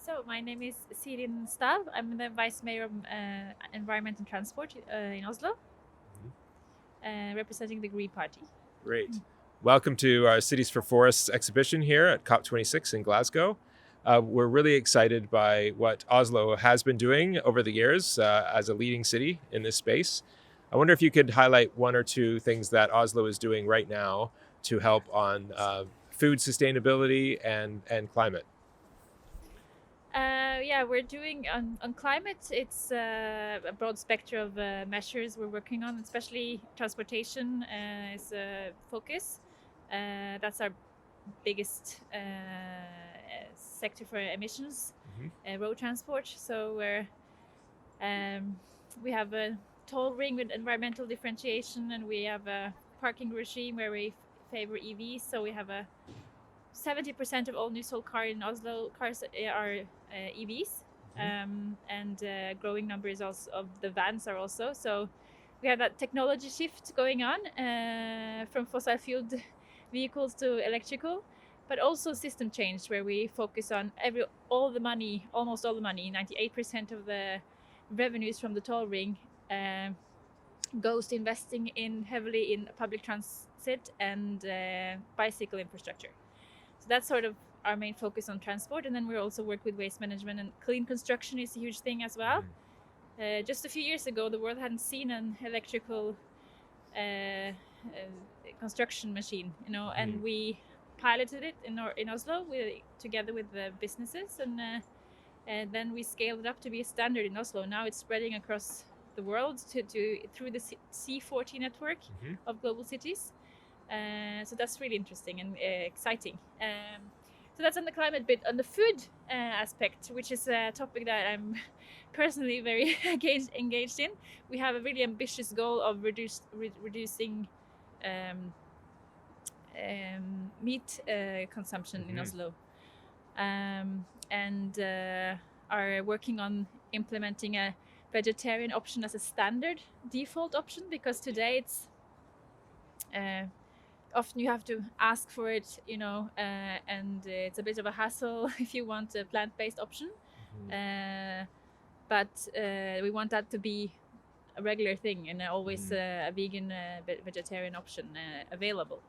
So my name is Sirin Stav. I'm the Vice Mayor of Environment and Transport in Oslo, representing the Green Party. Great. Welcome to our Cities for Forests exhibition here at COP26 in Glasgow. We're really excited by what Oslo has been doing over the years as a leading city in this space. I wonder if you could highlight one or two things that Oslo is doing right now to help on food sustainability and climate. Yeah, we're doing on climate. It's a broad spectrum of measures we're working on, especially transportation is a focus. That's our biggest sector for emissions, road transport. So we have a toll ring with environmental differentiation, and we have a parking regime where we favor EVs. So we have a 70% of all new sold cars in Oslo cars are EVs, and growing numbers also of the vans are also. So we have that technology shift going on from fossil fueled vehicles to electrical, but also system change where we focus on almost all the money, 98% of the revenues from the toll ring goes to investing heavily in public transit and bicycle infrastructure. So that's sort of our main focus on transport, and then we also work with waste management, and clean construction is a huge thing as well. Just a few years ago, the world hadn't seen an electrical construction machine, and we piloted it in Oslo together with the businesses, and then we scaled it up to be a standard in Oslo. Now it's spreading across the world through the C40 network of global cities. So that's really interesting and exciting. So that's on the climate bit. On the food aspect, which is a topic that I'm personally very engaged in, we have a really ambitious goal of reducing meat consumption in Oslo, and are working on implementing a vegetarian option as a standard default option, because today it's often you have to ask for it, and it's a bit of a hassle if you want a plant-based option. But we want that to be a regular thing and always a vegan vegetarian option available.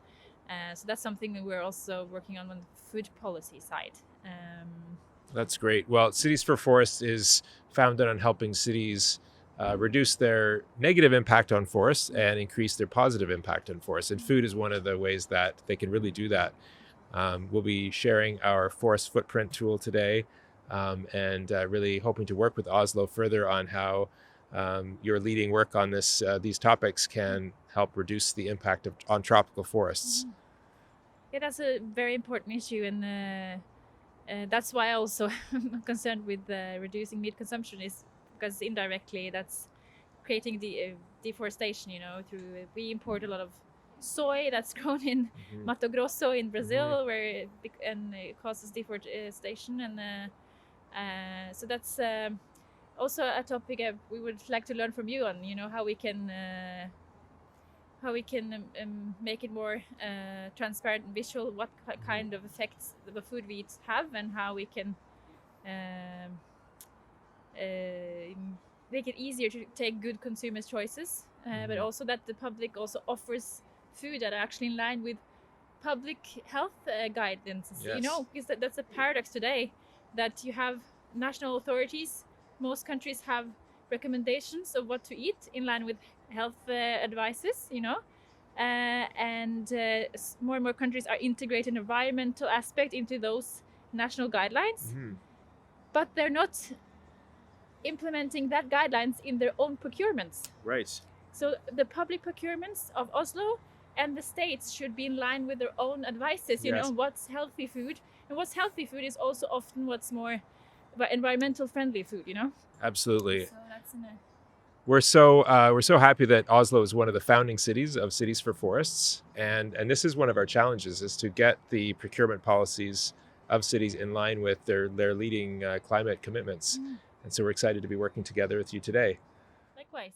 So that's something that we're also working on the food policy side. That's great. Well, Cities for Forests is founded on helping cities reduce their negative impact on forests and increase their positive impact on forests. And food is one of the ways that they can really do that. We'll be sharing our forest footprint tool today, and really hoping to work with Oslo further on how your leading work on these topics can help reduce the impact on tropical forests. Yeah, that's a very important issue, and that's why I also am concerned with reducing meat consumption, is because indirectly that's creating the deforestation. We import a lot of soy that's grown in Mato Grosso in Brazil, where it causes deforestation, and so that's also a topic we would like to learn from you on. How we can make it more transparent and visual, what kind of effects the food we eat have, and how we can make it easier to take good consumer choices, but also that the public also offers food that are actually in line with public health guidance. Because that's a paradox today, that you have national authorities. Most countries have recommendations of what to eat in line with health advices, and more and more countries are integrating environmental aspect into those national guidelines, but they're not implementing that guidelines in their own procurements. Right. So the public procurements of Oslo and the states should be in line with their own advices, what's healthy food. And what's healthy food is also often what's more environmental friendly food, Absolutely. So that's We're so happy that Oslo is one of the founding cities of Cities for Forests, and this is one of our challenges, is to get the procurement policies of cities in line with their leading climate commitments. And so we're excited to be working together with you today. Likewise.